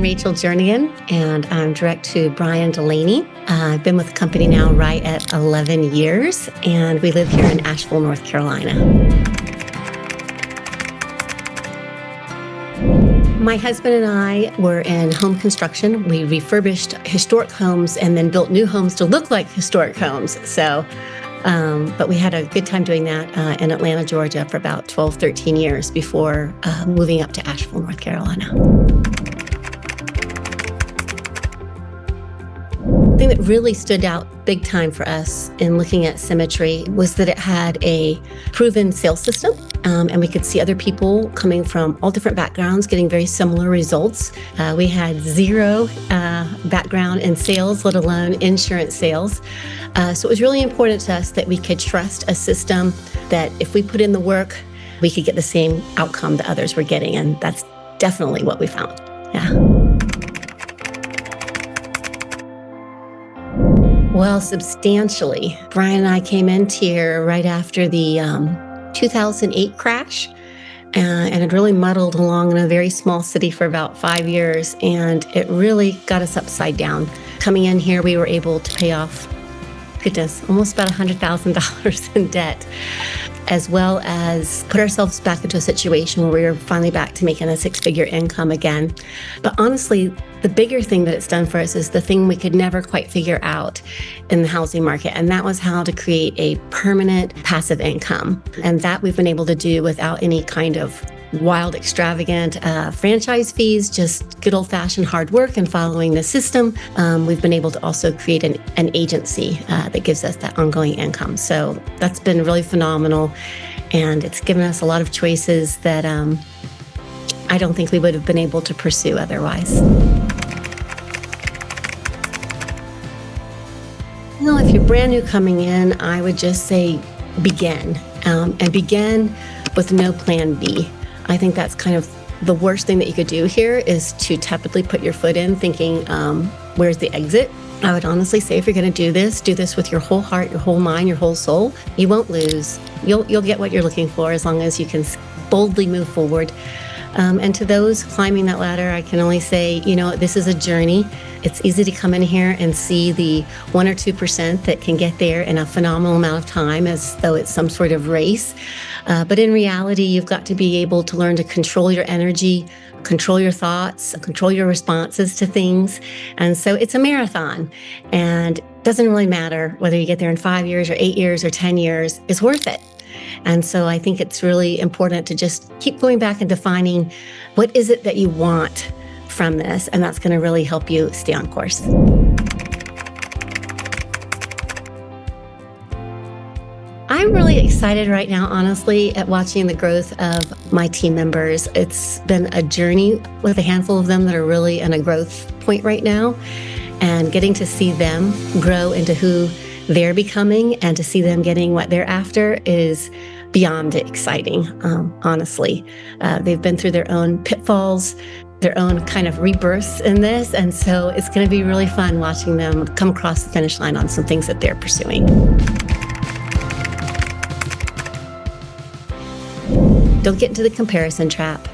Rachael Jernigan, and I'm direct to Brian Delaney. I've been with the company now right at 11 years, and we live here in Asheville, North Carolina. My husband and I were in home construction. We refurbished historic homes and then built new homes to look like historic homes. But we had a good time doing that in Atlanta, Georgia for about 12, 13 years before moving up to Asheville, North Carolina. The thing that really stood out big time for us in looking at Symmetry was that it had a proven sales system, and we could see other people coming from all different backgrounds getting very similar results. We had zero background in sales, let alone insurance sales. So it was really important to us that we could trust a system that if we put in the work, we could get the same outcome that others were getting, and that's definitely what we found. Yeah. Well, substantially. Brian and I came into here right after the 2008 crash, and it really muddled along in a very small city for about 5 years, and it really got us upside down. Coming in here, we were able to pay off, almost about $100,000 in debt, as well as put ourselves back into a situation where we were finally back to making a six-figure income again. But honestly, the bigger thing that it's done for us is the thing we could never quite figure out in the housing market, and that was how to create a permanent passive income. And that we've been able to do without any kind of wild, extravagant franchise fees, just good old-fashioned hard work and following the system. We've been able to also create an agency that gives us that ongoing income. So that's been really phenomenal, and it's given us a lot of choices that I don't think we would have been able to pursue otherwise. Well, if you're brand new coming in, I would just say begin, and begin with no plan B. I think that's kind of the worst thing that you could do here is to tepidly put your foot in thinking, where's the exit? I would honestly say if you're going to do this with your whole heart, your whole mind, your whole soul. You won't lose. You'll get what you're looking for as long as you can boldly move forward. And to those climbing that ladder, I can only say, this is a journey. It's easy to come in here and see the 1 or 2% that can get there in a phenomenal amount of time as though it's some sort of race. But in reality, you've got to be able to learn to control your energy, control your thoughts, control your responses to things. And so it's a marathon, and it doesn't really matter whether you get there in 5 years or 8 years or 10 years, it's worth it. And so I think it's really important to just keep going back and defining what is it that you want from this, and that's going to really help you stay on course. I'm really excited right now, honestly, at watching the growth of my team members. It's been a journey with a handful of them that are really in a growth point right now, and getting to see them grow into who they're becoming and to see them getting what they're after is beyond exciting, honestly. They've been through their own pitfalls, their own kind of rebirths in this, and so it's going to be really fun watching them come across the finish line on some things that they're pursuing. Don't get into the comparison trap.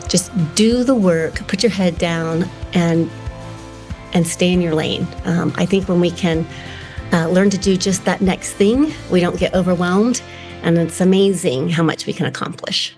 Just do the work, put your head down, and stay in your lane. I think when we can learn to do just that next thing, we don't get overwhelmed, and it's amazing how much we can accomplish.